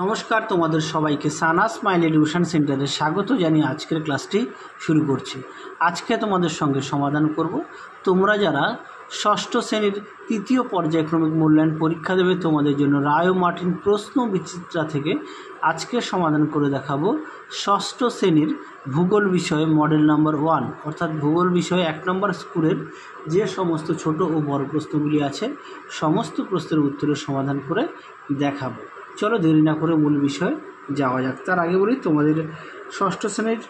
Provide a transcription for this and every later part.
নমস্কার, তোমাদের সবাইকে সানা স্মাইল এডুকেশন সেন্টারে স্বাগত জানিয়ে আজকের ক্লাসটি শুরু করছি। আজকে তোমাদের সঙ্গে সমাধান করব তোমরা যারা ষষ্ঠ শ্রেণীর তৃতীয় পর্যায়ক্রমিক মূল্যায়ন পরীক্ষা দেবে তোমাদের জন্য রায় ও মার্টিন প্রশ্ন বিচিত্রা থেকে আজকে সমাধান করে দেখাবো ষষ্ঠ শ্রেণীর ভূগোল বিষয়ে মডেল নাম্বার 1 অর্থাৎ ভূগোল বিষয়ে 1 নম্বর স্কুলের যে সমস্ত ছোট ও বড় প্রশ্নগুলি আছে সমস্ত প্রশ্নের উত্তরের সমাধান করে দেখাবো। চলো দেরি না করে মূল বিষয়ে যাওয়া যাক। তার আগে বলি তোমাদের ষষ্ঠ শ্রেণীর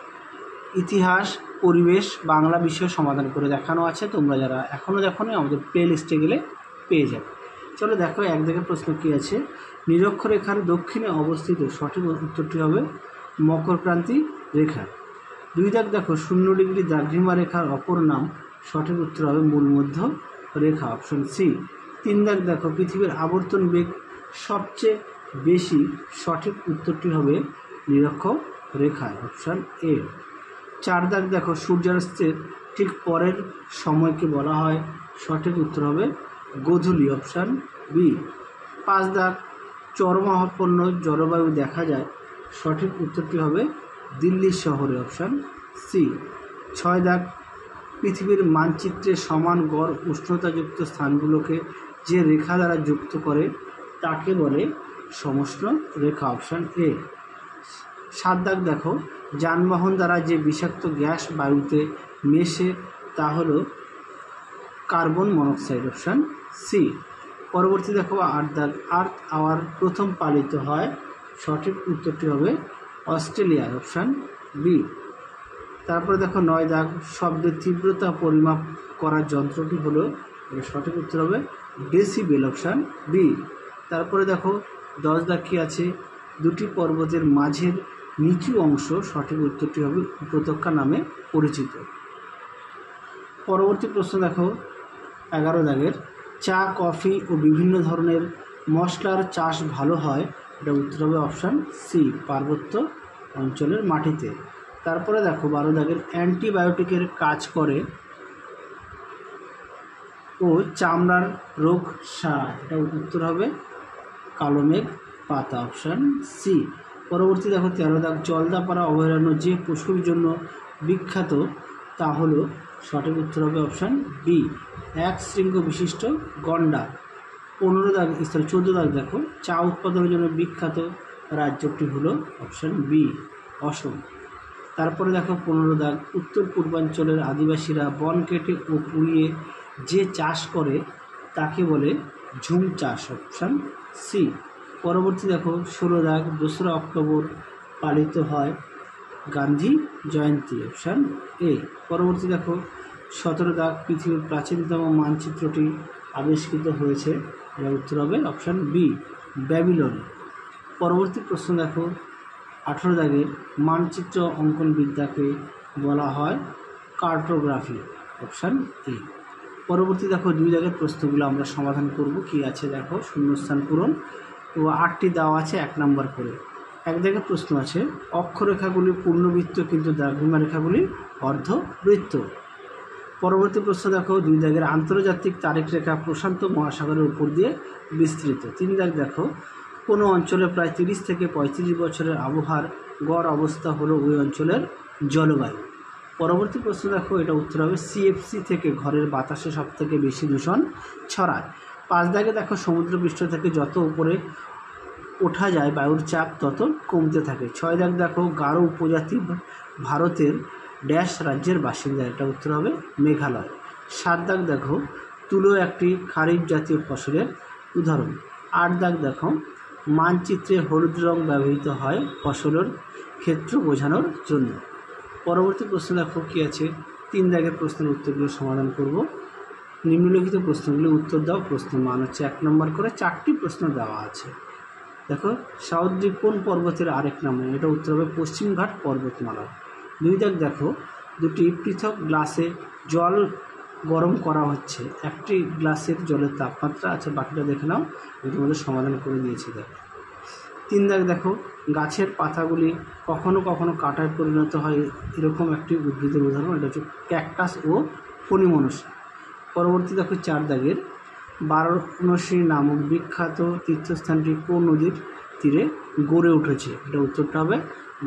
ইতিহাস, পরিবেশ, বাংলা বিষয়ে সমাধান করে দেখানো আছে। তোমরা যারা এখনও দেখোনি আমাদের প্লে লিস্টে গেলে পেয়ে যাবে। চলো দেখো, এক দিকে প্রশ্ন কী আছে, নিরক্ষরেখার দক্ষিণে অবস্থিত সঠিক উত্তরটি হবে মকরক্রান্তি রেখা। 2 দাগ দেখো, 0 ডিগ্রি দ্রাঘিমা রেখার অপর নাম, সঠিক উত্তর হবে মূলমধ্য রেখা, অপশন সি। 3 দাগ দেখো, পৃথিবীর আবর্তন বেগ সবচেয়ে বেশি, সঠিক উত্তরটি হবে নিরক্ষরেখায়, অপশান এ। 4 দাগ দেখো, সূর্যাস্তের ঠিক পরের সময়কে বলা হয়, সঠিক উত্তর হবে গোধূলি, অপশান বি। 5 দাগ, চরমাহপন্ন জলবায়ু দেখা যায়, সঠিক উত্তরটি হবে দিল্লি শহরে, অপশান সি। 6 দাগ, পৃথিবীর মানচিত্রে সমান গড় উষ্ণতাযুক্ত স্থানগুলোকে যে রেখা দ্বারা যুক্ত করে তাকে বলে সমষ্ণ রেখা, অপশান এ। 7 দাগ দেখো, যানবাহন দ্বারা যে বিষাক্ত গ্যাস বায়ুতে মেশে তা হলো কার্বন মনোক্সাইড, অপশান সি। পরবর্তী দেখো 8 দাগ, আর্থ আওয়ার প্রথম পালিত হয়, সঠিক উত্তরটি হবে অস্ট্রেলিয়ার, অপশান বি। তারপরে দেখো 9 দাগ, শব্দের তীব্রতা পরিমাপ করার যন্ত্রটি হলো, সঠিক উত্তর হবে ডেসিবেল, অপশান বি। তারপরে দেখো 10 দাগ কী আছে, দুটি পর্বতের মাঝের নিচু অংশ, সঠিক উত্তরটি হবে উপত্যকা নামে পরিচিত। পরবর্তী প্রশ্ন দেখো 11 দাগের, চা, কফি ও বিভিন্ন ধরনের মশলার চাষ ভালো হয়, এটা উত্তর হবে অপশান সি, পার্বত্য অঞ্চলের মাটিতে। তারপরে দেখো 12 দাগের, অ্যান্টিবায়োটিকের কাজ করে ও চামড়ার রোগ সারায়, এটা উত্তর হবে কালো মেঘ পাতা, অপশান সি। পরবর্তী দেখো 13 দাগ, জলদাপাড়া অভয়ারণ্য যে পশুর জন্য বিখ্যাত তা হলো, সঠিক উত্তর হবে অপশান বি, এক শৃঙ্গ বিশিষ্ট গন্ডার। 14 দাগ দেখো, চা উৎপাদনের জন্য বিখ্যাত রাজ্যটি হলো, অপশান বি, অসম। তারপরে দেখো 15 দাগ, উত্তর পূর্বাঞ্চলের আদিবাসীরা বন কেটে ও পুড়িয়ে যে চাষ করে তাকে বলে ঝুম চাষ, অপশান সি। পরবর্তী দেখো 16 দাগ, 2রা অক্টোবর পালিত হয় গান্ধী জয়ন্তী, অপশান এ। পরবর্তী দেখো 17 দাগ, পৃথিবীর প্রাচীনতম মানচিত্রটি আবিষ্কৃত হয়েছে, এর উত্তর হবে অপশান বি, ব্যাবিলনে। পরবর্তী প্রশ্ন দেখো 18 দাগের, মানচিত্র অঙ্কন বিদ্যাকে বলা হয় কার্টোগ্রাফি, অপশান এ। পরবর্তী দেখো 2 দাগের প্রশ্নগুলো আমরা সমাধান করব। কি আছে দেখো, শূন্যস্থান পূরণ ও 8টি দেওয়া আছে 1 নম্বর করে। 1 দাগের প্রশ্ন আছে, অক্ষরেখাগুলি পূর্ণবৃত্ত কিন্তু দ্রাঘিমা রেখাগুলি অর্ধবৃত্ত। পরবর্তী প্রশ্ন দেখো 2 দাগের, আন্তর্জাতিক তারিখ রেখা প্রশান্ত মহাসাগরের উপর দিয়ে বিস্তৃত। 3 দাগ দেখো, কোনো অঞ্চলে প্রায় 30 থেকে 35 বছরের আবহাওয়ার গড় অবস্থা হলো ওই অঞ্চলের জলবায়ু। পরবর্তী প্রশ্ন দেখো, এটা উত্তর হবে সিএফসি থেকে ঘরের বাতাসে সবথেকে বেশি দূষণ ছড়ায়। 5 দাগে দেখো, সমুদ্রপৃষ্ঠ থেকে যত উপরে ওঠা যায় বায়ুর চাপ তত কমতে থাকে। 6 দাগ দেখো, গারো উপজাতি ভারতের ড্যাশ রাজ্যের বাসিন্দা, এটা উত্তর হবে মেঘালয়। 7 দাগ দেখো, তুলো একটি খারিফ জাতীয় ফসলের উদাহরণ। 8 দাগ দেখো, মানচিত্রে হলুদ রং ব্যবহৃত হয় ফসলের ক্ষেত্র বোঝানোর জন্য। পরবর্তী প্রশ্ন দেখো কি আছে, 3 দাগের প্রশ্নের উত্তরগুলো সমাধান করব। নিম্নলিখিত প্রশ্নগুলি উত্তর দাও। প্রশ্ন মান হচ্ছে 1 নম্বর করে, 4টি প্রশ্ন দেওয়া আছে। দেখো, সাউথদ্বীপ কোন পর্বতের আরেক নাম, এটা উত্তর হবে পশ্চিমঘাট পর্বতমালা। 2 দাগ দেখো, দুটি পৃথক গ্লাসে জল গরম করা হচ্ছে, একটি গ্লাসের জলের তাপমাত্রা আছে, বাকিটা দেখে নাও, আমি তোমাদের সমাধান করে দিয়েছি। দেখো 3 দাগ দেখো, গাছের পাতাগুলি কখনো কখনো কাঁটায় পরিণত হয়, এরকম একটি উদ্ভিদের উদাহরণ, এটা হচ্ছে ক্যাকটাস ও ফণিমনসা। পরবর্তী দেখো 4 দাগের, বারাণসী নামক বিখ্যাত তীর্থস্থানটি কোন নদীর তীরে গড়ে উঠেছে? এটা উত্তরটা হবে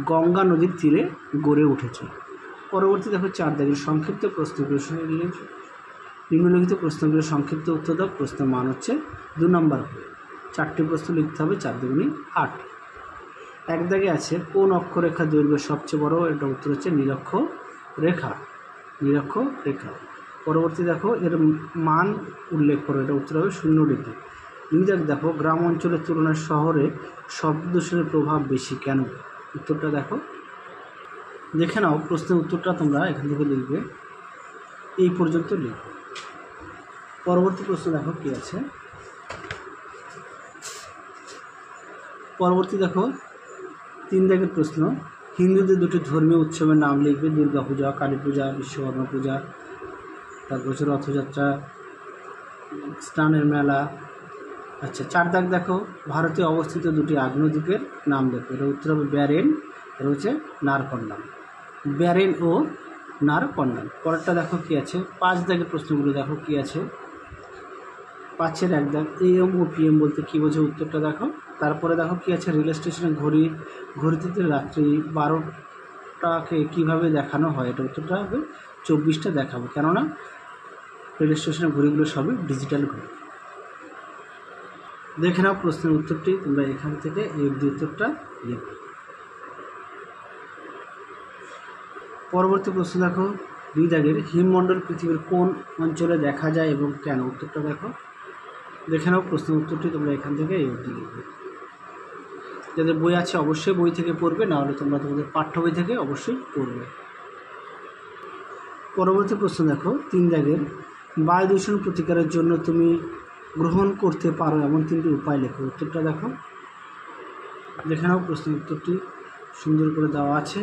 গঙ্গা নদীর তীরে গড়ে উঠেছে। পরবর্তী দেখো 4 দাগের সংক্ষিপ্ত প্রশ্নগুলো নিম্নলিখিত প্রশ্নগুলো সংক্ষিপ্ত উত্তর দাও। প্রশ্নের মান হচ্ছে 2 নম্বর। 4টি প্রশ্ন লিখতে হবে, 4 দুগুণে 8। 1 দাগে আছে কোন অক্ষরেখার দৈর্ঘ্য সবচেয়ে বড়? এটা উত্তর হচ্ছে নিরক্ষরেখা। নিরক্ষরেখা। পরবর্তী দেখো এর মান উল্লেখ করো, এটা উত্তর হবে 0 ডিগ্রি। 2 দাগ দেখো গ্রাম অঞ্চলের তুলনায় শহরে শব্দ দূষণের প্রভাব বেশি কেন? উত্তরটা দেখো, দেখে নাও। প্রশ্নের উত্তরটা তোমরা এখান থেকে লিখবে, এই পর্যন্ত লিখবে। পরবর্তী প্রশ্ন দেখো কি আছে। পরবর্তী দেখো 3 দাগের প্রশ্ন, হিন্দুদের দুটি ধর্মীয় উৎসবের নাম লিখবে। দুর্গা পূজা, কালী পূজা, বিশ্বকর্মা পূজা, তারপর হচ্ছে রথযাত্রা, স্নানের মেলা। আচ্ছা 4 দাগ দেখো ভারতে অবস্থিত দুটি আগ্নেয়দ্বীপের নাম দেখো। এটা উত্তর হবে ব্যারেন, এটা হচ্ছে নারকন্ডাম। ব্যারেন ও নারকন্ডাম। পরেরটা দেখো কি আছে। 5 দাগের প্রশ্নগুলো দেখো কি আছে। 5-এর 1 দাগ AM ও PM বলতে কী বোঝে? উত্তরটা দেখো। তারপরে দেখো কি আছে, রেল স্টেশনে ঘড়িতে রাত্রি 12টাকে কীভাবে দেখানো হয়? এটা উত্তরটা হবে 24টা দেখাবো, কেননা রেল স্টেশনের ঘড়িগুলো সবই ডিজিটাল ঘড়ি। দেখে নাও প্রশ্নের উত্তরটি, তোমরা এখান থেকে এই উত্তরটা লিখবে। পরবর্তী প্রশ্ন দেখো 2 দাগের, হিমমণ্ডল পৃথিবীর কোন অঞ্চলে দেখা যায় এবং কেন? উত্তরটা দেখো। দেখে নাও প্রশ্নের উত্তরটি, তোমরা এখান থেকে এই অবধি লিখবে। যাদের বই আছে অবশ্যই বই থেকে পড়বে, না হলে তোমরা তোমাদের পাঠ্য বই থেকে অবশ্যই পড়বে। পরবর্তী প্রশ্ন দেখো 3 দাগের, বায়ু দূষণ প্রতিকারের জন্য তুমি গ্রহণ করতে পারো এমন 3টি উপায় লেখো। উত্তরটা দেখো। দেখে নাও প্রশ্নের উত্তরটি সুন্দর করে দেওয়া আছে,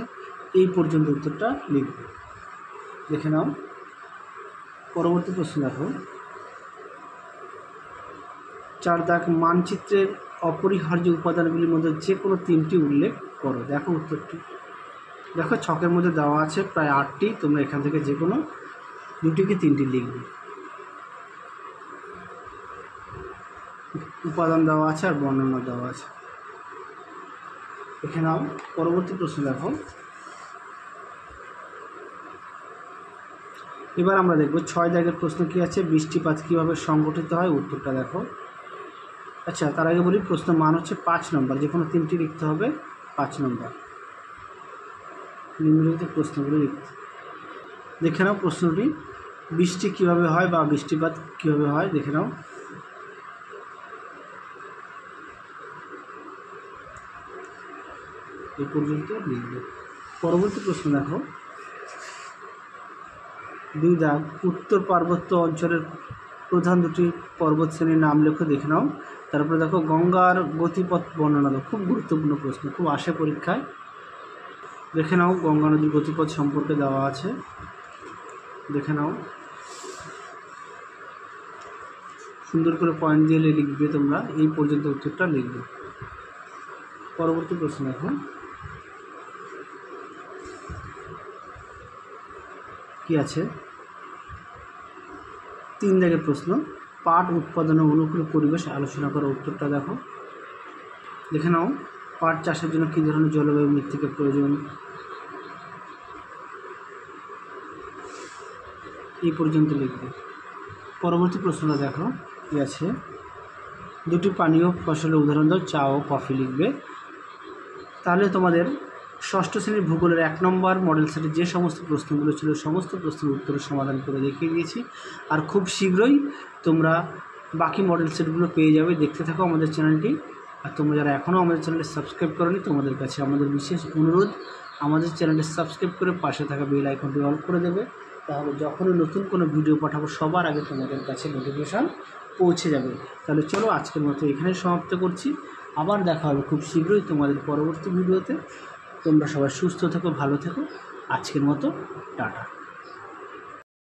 এই পর্যন্ত উত্তরটা লিখবে। দেখে নাও। পরবর্তী প্রশ্ন দেখো 4 দাগ, মানচিত্রের অপরিহার্য উপাদানগুলির মধ্যে যে কোনো 3টি উল্লেখ করো। দেখো উত্তরটি, দেখো ছকের মধ্যে দেওয়া আছে প্রায় 8টি, তোমরা এখান থেকে যে কোনো 2টি কি 3টি লিখবে। উপাদান দেওয়া আছে আর বর্ণনা দেওয়া আছে। দেখে নাও। পরবর্তী প্রশ্ন দেখো, এবার আমরা দেখব 6 দাগের প্রশ্ন কি আছে। বৃষ্টিপাত কীভাবে সংগঠিত হয়? উত্তরটা দেখো। আচ্ছা তার আগে বলি, প্রশ্ন মান হচ্ছে 5 নম্বর, যে কোনো 3টি লিখতে হবে 5 নম্বর। নিম্নলিখিত প্রশ্নগুলো লিখতে। দেখে নাও প্রশ্নটি, বৃষ্টি কীভাবে হয় বা বৃষ্টিপাত কীভাবে হয়? দেখে নাও। এই পর্যন্ত লিখবে। পরবর্তী প্রশ্ন দেখো 2 দাগ, উত্তর পার্বত্য অঞ্চলের প্রধান 2টি পর্বত শ্রেণীর নাম লেখো। দেখে নাও। তারপরে দেখো গঙ্গার গতিপথ বর্ণনা দাও। খুব গুরুত্বপূর্ণ প্রশ্ন, খুব আসে পরীক্ষায়। দেখে নাও, গঙ্গা নদীর গতিপথ সম্পর্কে দেওয়া আছে। দেখে নাও, সুন্দর করে পয়েন্ট দিয়ে লিখবে তোমরা, এই পর্যন্ত উত্তরটা লিখবে। পরবর্তী প্রশ্ন দেখো কি আছে। 3 দাগের প্রশ্ন, পাট উৎপাদনে অনুকূল পরিবেশ আলোচনা করার। উত্তরটা দেখো। দেখে নাও, পাট চাষের জন্য কী ধরনের জলবায়ু মৃত্তিকা প্রয়োজন? এই পর্যন্ত লিখবে। পরবর্তী প্রশ্নটা দেখো কি আছে। 2টি পানীয় ফসলের উদাহরণ দাও। চা ও কফি লিখবে। তাহলে তোমাদের 6ষ্ঠ শ্রেণীর ভূগোলের 1 নম্বর মডেল সেটে যে সমস্ত প্রশ্নগুলো ছিল সমস্ত প্রশ্নের উত্তরের সমাধান করে দেখিয়ে দিয়েছি। আর খুব শীঘ্রই তোমরা বাকি মডেল সেটগুলো পেয়ে যাবে। দেখতে থাকো আমাদের চ্যানেলটি। আর তোমরা যারা এখনও আমাদের চ্যানেলটি সাবস্ক্রাইব করোনি, তোমাদের কাছে আমাদের বিশেষ অনুরোধ, আমাদের চ্যানেলটি সাবস্ক্রাইব করে পাশে থাকা বেল আইকনটি অল করে দেবে। তাহলে যখনই নতুন কোনো ভিডিও পাঠাবো সবার আগে তোমাদের কাছে নোটিফিকেশান পৌঁছে যাবে। তাহলে চলো আজকের মতো এখানেই সমাপ্ত করছি। আবার দেখা হবে খুব শীঘ্রই তোমাদের পরবর্তী ভিডিওতে। তোমরা সবাই সুস্থ থেকো, ভালো থেকো। আজকের মতো টাটা।